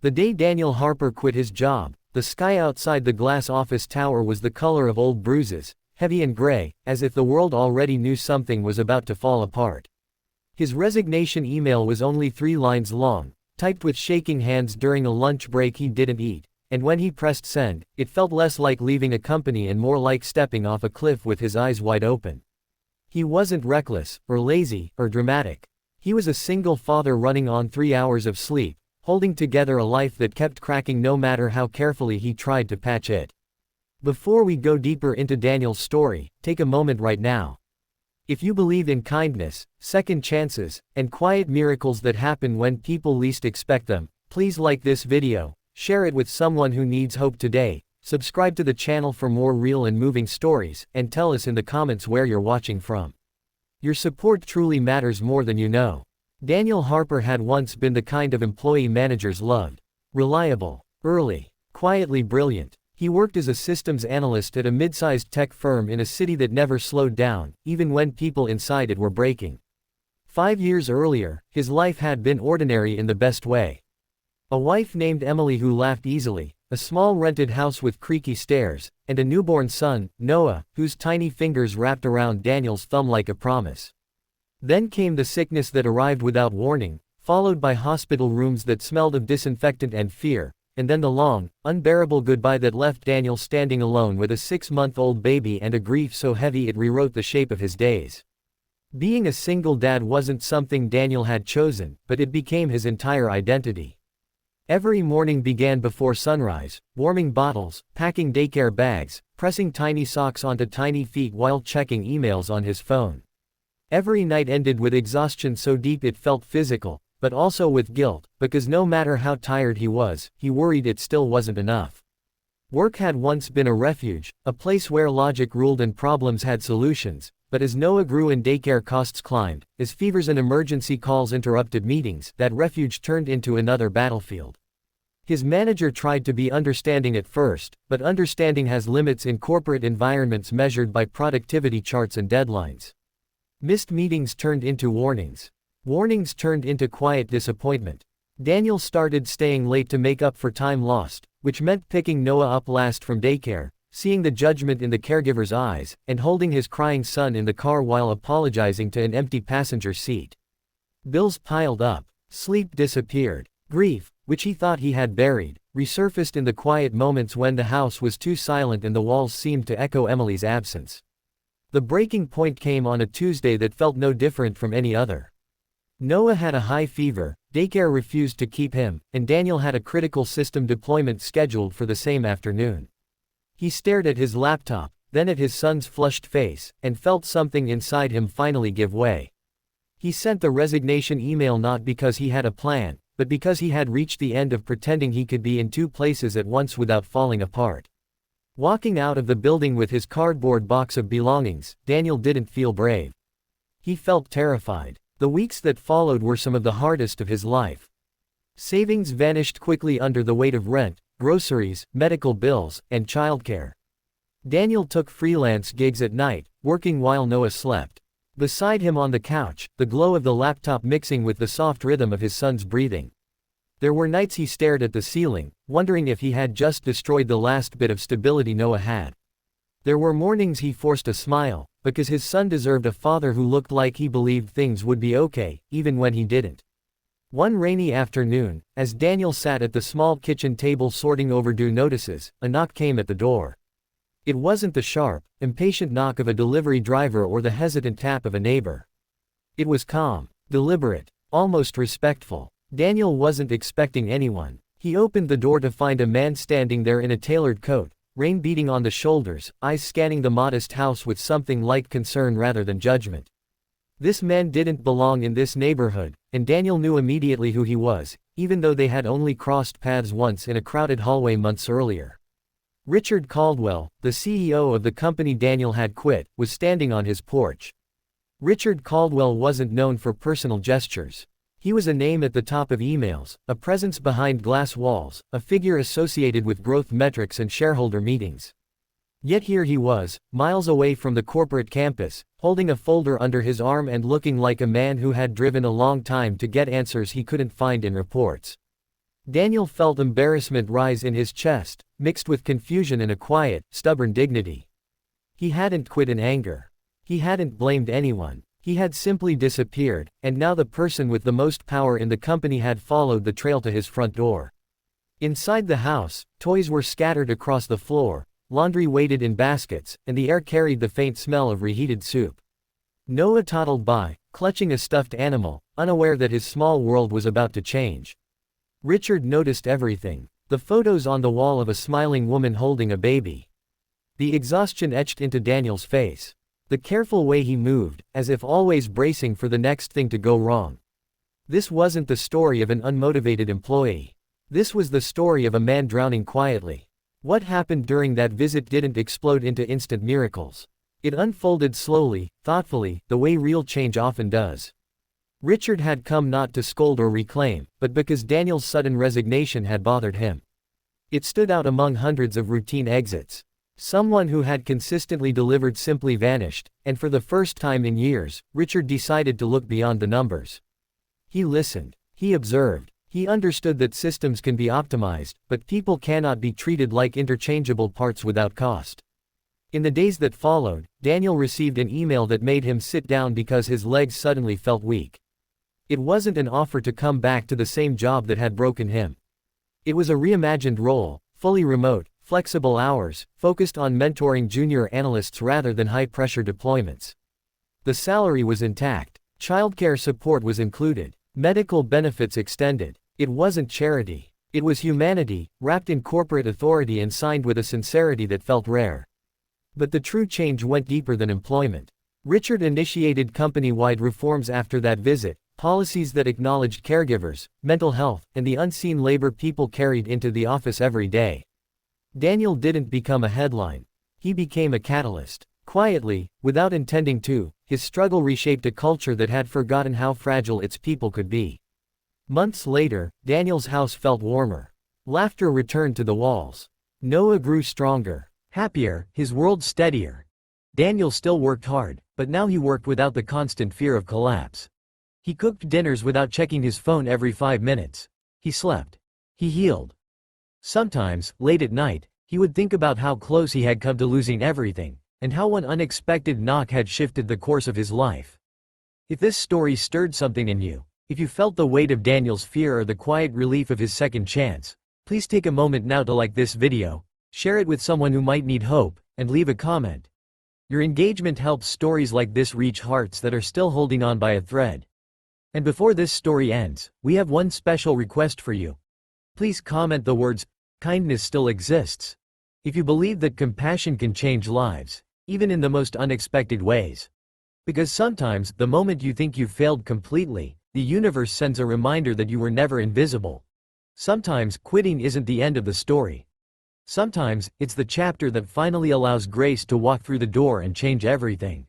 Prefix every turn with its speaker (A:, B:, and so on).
A: The day Daniel Harper quit his job, the sky outside the glass office tower was the color of old bruises, heavy and gray, as if the world already knew something was about to fall apart. His resignation email was only 3 lines long, typed with shaking hands during a lunch break he didn't eat, and when he pressed send, it felt less like leaving a company and more like stepping off a cliff with his eyes wide open. He wasn't reckless, or lazy, or dramatic. He was a single father running on 3 hours of sleep, holding together a life that kept cracking no matter how carefully he tried to patch it. Before we go deeper into Daniel's story, take a moment right now. If you believe in kindness, second chances, and quiet miracles that happen when people least expect them, please like this video, share it with someone who needs hope today, subscribe to the channel for more real and moving stories, and tell us in the comments where you're watching from. Your support truly matters more than you know. Daniel Harper had once been the kind of employee managers loved. Reliable, early, quietly brilliant. He worked as a systems analyst at a mid-sized tech firm in a city that never slowed down, even when people inside it were breaking. 5 years earlier, his life had been ordinary in the best way. A wife named Emily who laughed easily, a small rented house with creaky stairs, and a newborn son, Noah, whose tiny fingers wrapped around Daniel's thumb like a promise. Then came the sickness that arrived without warning, followed by hospital rooms that smelled of disinfectant and fear, and then the long, unbearable goodbye that left Daniel standing alone with a 6-month-old baby and a grief so heavy it rewrote the shape of his days. Being a single dad wasn't something Daniel had chosen, but it became his entire identity. Every morning began before sunrise, warming bottles, packing daycare bags, pressing tiny socks onto tiny feet while checking emails on his phone. Every night ended with exhaustion so deep it felt physical, but also with guilt, because no matter how tired he was, he worried it still wasn't enough. Work had once been a refuge, a place where logic ruled and problems had solutions, but as Noah grew and daycare costs climbed, as fevers and emergency calls interrupted meetings, that refuge turned into another battlefield. His manager tried to be understanding at first, but understanding has limits in corporate environments measured by productivity charts and deadlines. Missed meetings turned into warnings. Warnings turned into quiet disappointment. Daniel started staying late to make up for time lost, which meant picking Noah up last from daycare, seeing the judgment in the caregiver's eyes, and holding his crying son in the car while apologizing to an empty passenger seat. Bills piled up. Sleep disappeared. Grief, which he thought he had buried, resurfaced in the quiet moments when the house was too silent and the walls seemed to echo Emily's absence. The breaking point came on a Tuesday that felt no different from any other. Noah had a high fever, daycare refused to keep him, and Daniel had a critical system deployment scheduled for the same afternoon. He stared at his laptop, then at his son's flushed face, and felt something inside him finally give way. He sent the resignation email not because he had a plan, but because he had reached the end of pretending he could be in 2 places at once without falling apart. Walking out of the building with his cardboard box of belongings, Daniel didn't feel brave. He felt terrified. The weeks that followed were some of the hardest of his life. Savings vanished quickly under the weight of rent, groceries, medical bills, and childcare. Daniel took freelance gigs at night, working while Noah slept. Beside him on the couch, the glow of the laptop mixing with the soft rhythm of his son's breathing. There were nights he stared at the ceiling, wondering if he had just destroyed the last bit of stability Noah had. There were mornings he forced a smile, because his son deserved a father who looked like he believed things would be okay, even when he didn't. One rainy afternoon, as Daniel sat at the small kitchen table sorting overdue notices, a knock came at the door. It wasn't the sharp, impatient knock of a delivery driver or the hesitant tap of a neighbor. It was calm, deliberate, almost respectful. Daniel wasn't expecting anyone. He opened the door to find a man standing there in a tailored coat, rain beating on the shoulders, eyes scanning the modest house with something like concern rather than judgment. This man didn't belong in this neighborhood, and Daniel knew immediately who he was, even though they had only crossed paths once in a crowded hallway months earlier. Richard Caldwell, the CEO of the company Daniel had quit, was standing on his porch. Richard Caldwell wasn't known for personal gestures. He was a name at the top of emails, a presence behind glass walls, a figure associated with growth metrics and shareholder meetings. Yet here he was, miles away from the corporate campus, holding a folder under his arm and looking like a man who had driven a long time to get answers he couldn't find in reports. Daniel felt embarrassment rise in his chest, mixed with confusion and a quiet, stubborn dignity. He hadn't quit in anger. He hadn't blamed anyone. He had simply disappeared, and now the person with the most power in the company had followed the trail to his front door. Inside the house, toys were scattered across the floor, laundry waited in baskets, and the air carried the faint smell of reheated soup. Noah toddled by, clutching a stuffed animal, unaware that his small world was about to change. Richard noticed everything. The photos on the wall of a smiling woman holding a baby. The exhaustion etched into Daniel's face. The careful way he moved, as if always bracing for the next thing to go wrong. This wasn't the story of an unmotivated employee. This was the story of a man drowning quietly. What happened during that visit didn't explode into instant miracles. It unfolded slowly, thoughtfully, the way real change often does. Richard had come not to scold or reclaim, but because Daniel's sudden resignation had bothered him. It stood out among hundreds of routine exits. Someone who had consistently delivered simply vanished, and for the first time in years, Richard decided to look beyond the numbers. He listened. He observed. He understood that systems can be optimized, but people cannot be treated like interchangeable parts without cost. In the days that followed, Daniel received an email that made him sit down because his legs suddenly felt weak. It wasn't an offer to come back to the same job that had broken him. It was a reimagined role, fully remote, flexible hours, focused on mentoring junior analysts rather than high-pressure deployments. The salary was intact. Childcare support was included. Medical benefits extended. It wasn't charity. It was humanity, wrapped in corporate authority and signed with a sincerity that felt rare. But the true change went deeper than employment. Richard initiated company-wide reforms after that visit, policies that acknowledged caregivers, mental health, and the unseen labor people carried into the office every day. Daniel didn't become a headline. He became a catalyst. Quietly, without intending to, his struggle reshaped a culture that had forgotten how fragile its people could be. Months later, Daniel's house felt warmer. Laughter returned to the walls. Noah grew stronger, happier, his world steadier. Daniel still worked hard, but now he worked without the constant fear of collapse. He cooked dinners without checking his phone every 5 minutes. He slept. He healed. Sometimes, late at night, he would think about how close he had come to losing everything, and how one unexpected knock had shifted the course of his life. If this story stirred something in you, if you felt the weight of Daniel's fear or the quiet relief of his second chance, please take a moment now to like this video, share it with someone who might need hope, and leave a comment. Your engagement helps stories like this reach hearts that are still holding on by a thread. And before this story ends, we have one special request for you. Please comment the words, "Kindness still exists," if you believe that compassion can change lives, even in the most unexpected ways. Because sometimes, the moment you think you've failed completely, the universe sends a reminder that you were never invisible. Sometimes, quitting isn't the end of the story. Sometimes, it's the chapter that finally allows grace to walk through the door and change everything.